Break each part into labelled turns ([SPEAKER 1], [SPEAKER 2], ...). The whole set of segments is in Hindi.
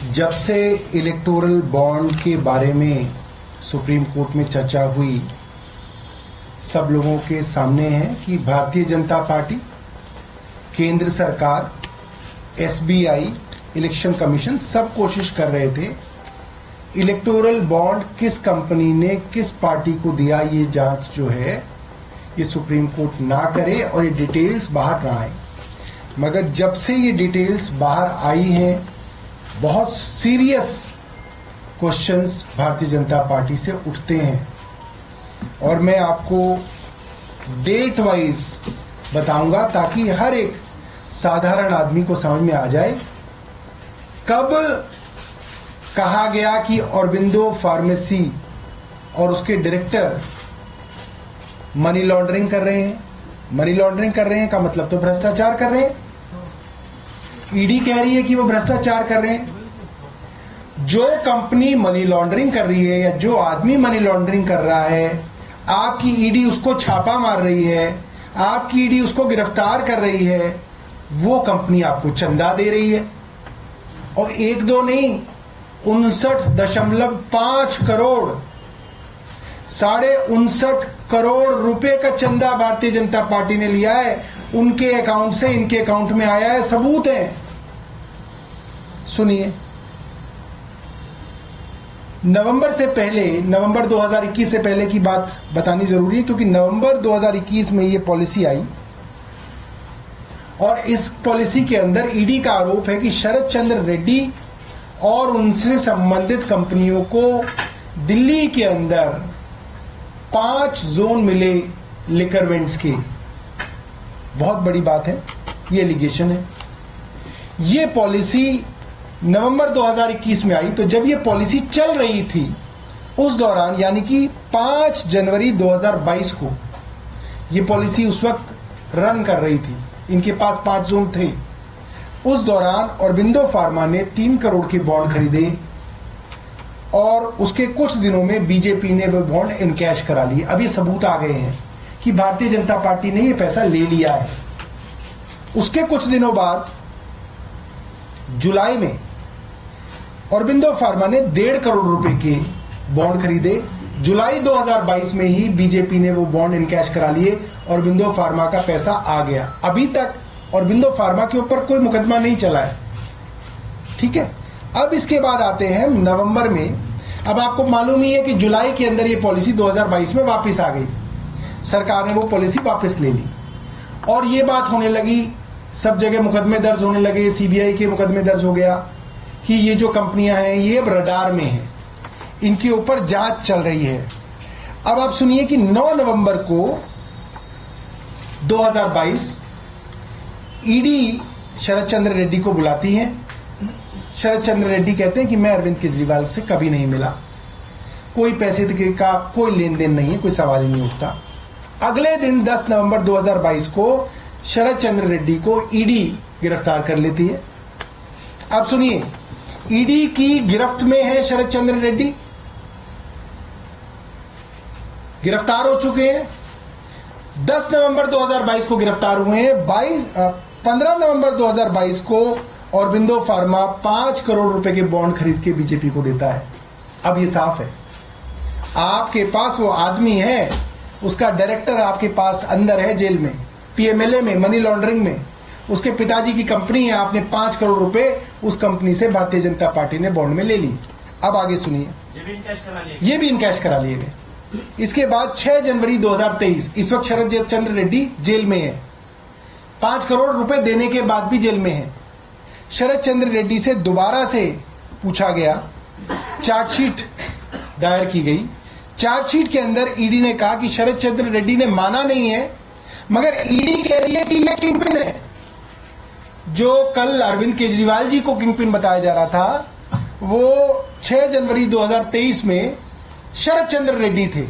[SPEAKER 1] जब से इलेक्टोरल बॉन्ड के बारे में सुप्रीम कोर्ट में चर्चा हुई, सब लोगों के सामने है कि भारतीय जनता पार्टी, केंद्र सरकार, एसबीआई, इलेक्शन कमीशन सब कोशिश कर रहे थे इलेक्टोरल बॉन्ड किस कंपनी ने किस पार्टी को दिया, ये जांच जो है ये सुप्रीम कोर्ट ना करे और ये डिटेल्स बाहर ना आए। मगर जब से ये डिटेल्स बाहर आई हैं, बहुत serious questions Bharatiya Janata party से उठते हैं और मैं आपको डेट वाइज बताऊंगा ताकि हर एक साधारण आदमी को समझ में आ जाए कब कहा गया कि ऑरोबिंदो फार्मेसी और उसके डायरेक्टर मनी लॉन्ड्रिंग कर रहे हैं। मनी लॉन्ड्रिंग कर रहे हैं का मतलब तो भ्रष्टाचार कर रहे हैं। ईडी कह रही है कि वो भ्रष्टाचार कर रहे हैं। जो कंपनी मनी लॉन्ड्रिंग कर रही है या जो आदमी मनी लॉन्ड्रिंग कर रहा है, आपकी ईडी उसको छापा मार रही है, आपकी ईडी उसको गिरफ्तार कर रही है, वो कंपनी आपको चंदा दे रही है। और एक दो नहीं, 59.5 करोड़, 59.5 करोड़ रुपए का चंदा भारतीय जनता पार्टी ने लिया है। उनके अकाउंट से इनके अकाउंट में आया है, सबूत है। सुनिए, नवंबर से पहले, नवंबर 2021 से पहले की बात बतानी जरूरी है क्योंकि नवंबर 2021 में ये पॉलिसी आई और इस पॉलिसी के अंदर ईडी का आरोप है कि शरद चंद्र रेड्डी और उनसे संबंधित कंपनियों को दिल्ली के अंदर 5 जोन मिले लिकर वेंट्स के। बहुत बड़ी बात है, ये एलिगेशन है। ये पॉलिसी नवंबर 2021 में आई, तो जब ये पॉलिसी चल रही थी उस दौरान, यानी कि 5 जनवरी 2022 को ये पॉलिसी उस वक्त रन कर रही थी, इनके पास 5 जोन थे। उस दौरान ऑरोबिंदो फार्मा ने 3 करोड़ के बॉन्ड खरीदे और उसके कुछ दिनों में बीजेपी ने वो बॉन्ड इनकैश करा लिए। अभी सबूत आ गए हैं कि भारतीय जनता पार्टी ने ये पैसा ले लिया है। उसके कुछ दिनों बाद जुलाई में ऑरोबिंदो फार्मा ने 1.5 करोड़ रुपए के बॉन्ड खरीदे। जुलाई 2022 में ही बीजेपी ने वो बॉन्ड इनकैश करा लिए। ऑरोबिंदो फार्मा का पैसा आ गया। अभी तक ऑरोबिंदो फार्मा के ऊपर कोई मुकदमा नहीं चला है, ठीक है। अब इसके बाद आते हैं नवंबर में। अब आपको मालूम ही है कि जुलाई के अंदर ये पॉलिसी 2022 में वापस आ गई। सरकार ने वो पॉलिसी वापस ले ली और ये बात होने लगी, सब जगह मुकदमे दर्ज होने लगे। सीबीआई के मुकदमे दर्ज हो गया कि ये जो कंपनियां हैं ये अब रडार में हैं, इनके ऊपर जांच चल रही है। अब आप सुनिए कि 9 नवंबर को 2022 ईडी शरद चंद्र रेड्डी को बुलाती है। शरद चंद्र रेड्डी कहते हैं कि मैं अरविंद केजरीवाल से कभी नहीं मिला, कोई पैसे का कोई लेन देन नहीं है, कोई सवाल ही नहीं उठता। अगले दिन 10 नवंबर 2022 को शरद चंद्र रेड्डी को ईडी गिरफ्तार कर लेती है। अब सुनिए, ईडी की गिरफ्त में है शरद चंद्र रेड्डी, गिरफ्तार हो चुके हैं। 10 नवंबर 2022 को गिरफ्तार हुए हैं। 15 नवंबर 2022 को ऑरोबिंदो फार्मा 5 करोड़ रुपए के बॉन्ड खरीद के बीजेपी को देता है। अब ये साफ है, आपके पास वो आदमी है, उसका डायरेक्टर आपके पास अंदर है जेल में, पीएमएलए में, मनी लॉन्ड्रिंग में। उसके पिताजी की कंपनी है, आपने 5 करोड़ रुपए उस कंपनी से भारतीय जनता पार्टी ने बॉन्ड में ले ली। अब आगे सुनिए, ये भी इनकैश करा लिए गए। इसके बाद 6 जनवरी 2023, इस वक्त शरद चंद्र रेड्डी जेल में है, 5 करोड़ रुपए देने के बाद भी जेल में है। शरद चंद्र रेड्डी से दोबारा से पूछा गया, चार्जशीट दायर की गई। चार्जशीट के अंदर ईडी ने कहा कि शरद चंद्र रेड्डी ने माना नहीं है, मगर ईडी कह रही है कि यह किंगपिन है। जो कल अरविंद केजरीवाल जी को किंगपिन बताया जा रहा था, वो 6 जनवरी 2023 में शरद चंद्र रेड्डी थे,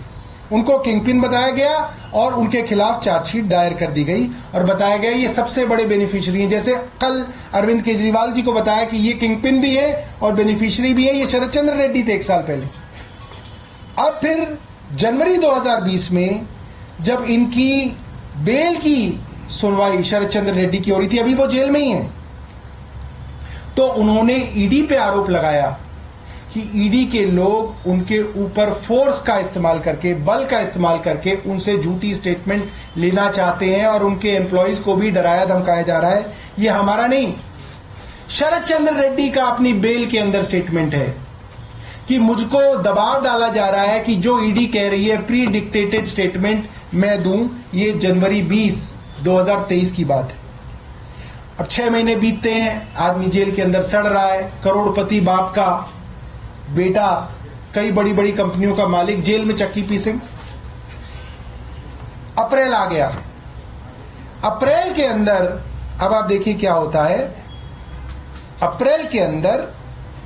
[SPEAKER 1] उनको किंगपिन बताया गया और उनके खिलाफ चार्जशीट दायर कर दी गई और बताया गया ये सबसे बड़े बेनिफिशियरी हैं। जैसे कल अरविंद केजरीवाल जी को बताया कि ये किंगपिन भी है और बेनिफिशियरी भी है, ये शरद चंद्र रेड्डी थे 1 साल पहले। अब फिर जनवरी 2020 में जब इनकी बेल की सुनवाई शरद चंद्र रेड्डी की हो रही थी, अभी वो जेल में ही है, तो उन्होंने ईडी पे आरोप लगाया कि ईडी के लोग उनके ऊपर फोर्स का इस्तेमाल करके, बल का इस्तेमाल करके उनसे झूठी स्टेटमेंट लेना चाहते हैं और उनके एम्प्लॉइज को भी डराया धमकाया जा रहा है। ये हमारा नहीं, शरद चंद्र रेड्डी का अपनी बेल के अंदर स्टेटमेंट है कि मुझको दबाव डाला जा रहा है कि जो ईडी कह रही है प्री डिक्टेटेड स्टेटमेंट मैं दूं। ये जनवरी 20, 2023 की बात है। अब 6 महीने बीतते हैं, आदमी जेल के अंदर सड़ रहा है। करोड़पति बाप का बेटा, कई बड़ी बड़ी कंपनियों का मालिक, जेल में चक्की पीसेंगे। अप्रैल आ गया। अप्रैल के अंदर अब आप देखिए क्या होता है। अप्रैल के अंदर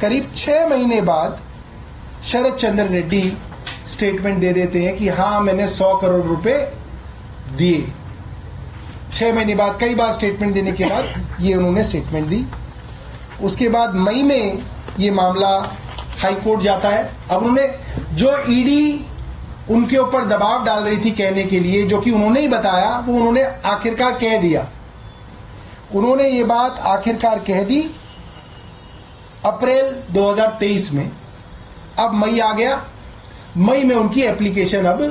[SPEAKER 1] करीब 6 महीने बाद शरद चंद्र रेड्डी स्टेटमेंट दे देते हैं कि हां मैंने 100 करोड़ रुपए दिए। 6 महीने बाद, कई बार स्टेटमेंट देने के बाद ये उन्होंने स्टेटमेंट दी। उसके बाद मई में ये मामला हाई कोर्ट जाता है। अब उन्होंने जो ईडी उनके ऊपर दबाव डाल रही थी कहने के लिए, जो कि उन्होंने ही बताया, वो उन्होंने आखिरकार कह दिया। उन्होंने ये बात आखिरकार कह दी अप्रैल 2023 में। अब मई आ गया। मई में उनकी एप्लीकेशन अब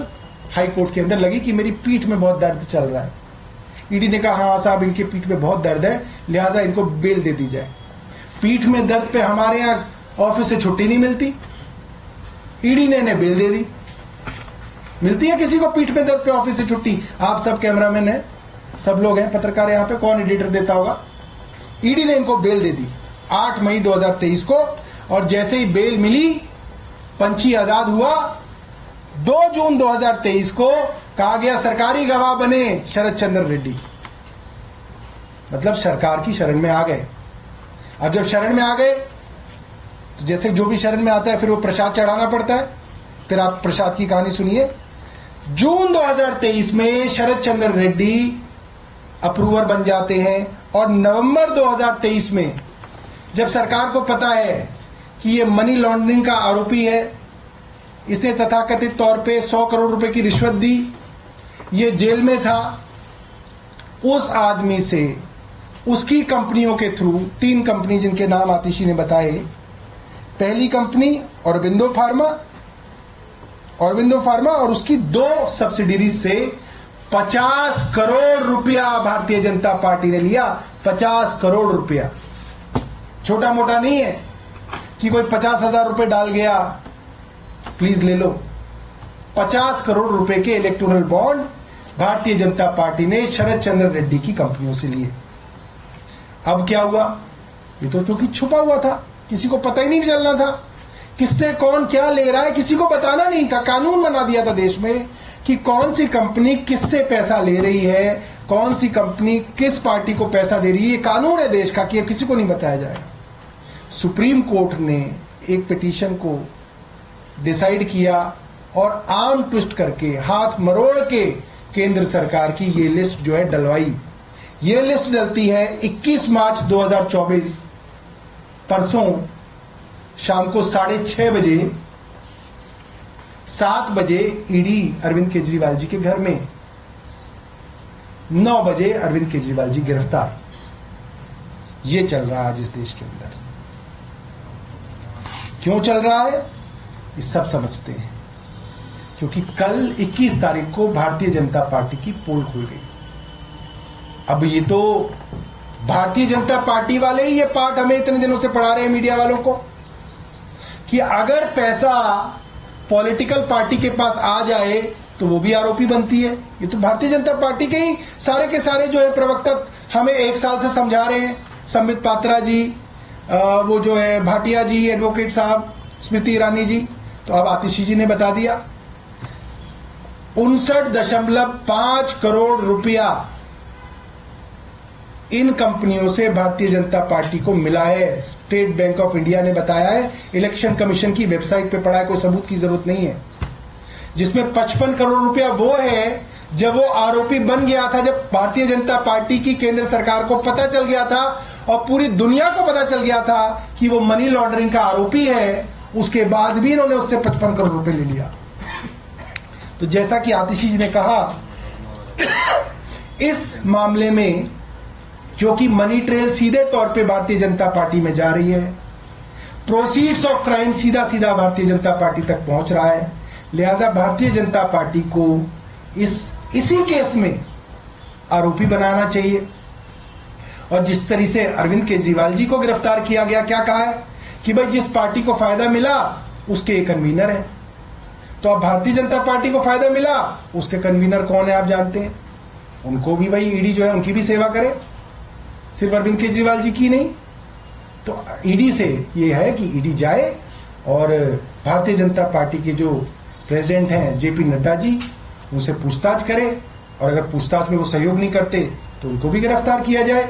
[SPEAKER 1] हाई कोर्ट के अंदर लगी कि मेरी पीठ में बहुत दर्द चल रहा है। ईडी ने कहा हाँ साहब इनके पीठ में बहुत दर्द है, लिहाजा इनको बेल दे दी जाए। पीठ में दर्द पे हमारे यहां ऑफिस से छुट्टी नहीं मिलती, ईडी ने इन्हें बेल दे दी। मिलती है किसी को पीठ में दर्द पे ऑफिस से छुट्टी? आप सब कैमरामैन हैं, सब लोग हैं, पत्रकार यहां पे, कौन एडिटर देता होगा? ईडी ने इनको बेल दे दी 8 मई 2023 को। और जैसे ही बेल मिली, पंछी आजाद हुआ। 2 जून 2023 को कहा गया सरकारी गवाह बने शरद चंद्र रेड्डी। मतलब सरकार की शरण में आ गए। अब जब शरण में आ गए तो जैसे जो भी शरण में आता है फिर वो प्रसाद चढ़ाना पड़ता है। फिर आप प्रसाद की कहानी सुनिए। जून 2023 में शरद चंद्र रेड्डी अप्रूवर बन जाते हैं और नवंबर 2023 में जब सरकार को पता है कि ये मनी लॉन्ड्रिंग का आरोपी है, इसने तथाकथित तौर पे 100 करोड़ रुपए की रिश्वत दी, ये जेल में था, उस आदमी से उसकी कंपनियों के थ्रू 3 कंपनी जिनके नाम आतिशी ने बताए, पहली कंपनी औरबिंदो फार्मा और उसकी 2 सब्सिडीज से 50 करोड़ रुपया भारतीय जनता पार्टी ने लिया। 50 करोड़ रुपया छोटा मोटा नहीं है कि कोई 50,000 रुपए डाल गया प्लीज ले लो। 50 करोड़ रुपए के electoral bond Bharatiya Janata party ने शरद चंद्र रेड्डी की कंपनियों से लिए। अब क्या हुआ? ये तो क्योंकि छुपा हुआ था, किसी को पता ही नहीं चलना था किससे कौन क्या ले रहा है, किसी को बताना नहीं था। कानून बना दिया था देश में कि कौन सी कंपनी किससे पैसा ले रही है, कौन सी कंपनी किस पार्टी को पैसा दे रही है। ये कानून है देश का कि किसी को नहीं बताया जाएगा। सुप्रीम कोर्ट ने एक पिटीशन को डिसाइड किया और आर्म ट्विस्ट करके, हाथ मरोड़ के केंद्र सरकार की ये लिस्ट जो है डलवाई। ये लिस्ट डलती है 21 मार्च 2024 परसों शाम को 6:30 बजे, 7 बजे ईडी अरविंद केजरीवाल जी के घर में, 9 बजे अरविंद केजरीवाल जी गिरफ्तार। ये चल रहा है आज इस देश के अंदर। क्यों चल रहा है ये सब समझते हैं, क्योंकि कल 21 तारीख को भारतीय जनता पार्टी की पोल खुल गई। अब ये तो भारतीय जनता पार्टी वाले ही ये पार्ट हमें इतने दिनों से पढ़ा रहे हैं मीडिया वालों को कि अगर पैसा पॉलिटिकल पार्टी के पास आ जाए तो वो भी आरोपी बनती है। ये तो भारतीय जनता पार्टी के ही सारे के सारे जो है प्रवक्ता हमें 1 साल से समझा रहे हैं। संबित पात्रा जी, वो जो है भाटिया जी, एडवोकेट साहब, स्मृति ईरानी जी, तो अब आतिशी जी ने बता दिया। 59.5 करोड़ रुपया इन कंपनियों से भारतीय जनता पार्टी को मिला है। स्टेट बैंक ऑफ इंडिया ने बताया है, इलेक्शन कमीशन की वेबसाइट पे पड़ा है, कोई सबूत की जरूरत नहीं है। जिसमें 55 करोड़ रुपया वो है जब वो आरोपी बन गया था, जब भारतीय जनता पार्टी की केंद्र सरकार को पता चल गया था और पूरी दुनिया को पता चल गया था कि वो मनी लॉन्ड्रिंग का आरोपी है। उसके बाद भी इन्होंने उससे 55 करोड़ रुपए ले लिया। तो जैसा कि आतिशी जी ने कहा, इस मामले में क्योंकि मनी ट्रेल सीधे तौर पे भारतीय जनता पार्टी में जा रही है, प्रोसीड्स ऑफ क्राइम सीधा सीधा भारतीय जनता पार्टी तक पहुंच रहा है। लिहाजा भारतीय जनता पार्टी को इसी केस में आरोपी बनाना चाहिए। और जिस तरह से अरविंद केजरीवाल जी को गिरफ्तार किया गया, क्या कहा है कि भाई जिस पार्टी को फायदा मिला उसके कन्वीनर है। तो अब भारतीय जनता पार्टी को फायदा मिला, उसके कन्वीनर कौन है आप जानते हैं। उनको भी भाई ईडी जो है उनकी भी सेवा करे, सिर्फ अरविंद केजरीवाल जी की नहीं। तो ईडी से ये है कि ईडी जाए और भारतीय जनता पार्टी के जो प्रेसिडेंट हैं जेपी नड्डा जी, उनसे पूछताछ करे, और अगर पूछताछ में वो सहयोग नहीं करते तो उनको भी गिरफ्तार किया जाए।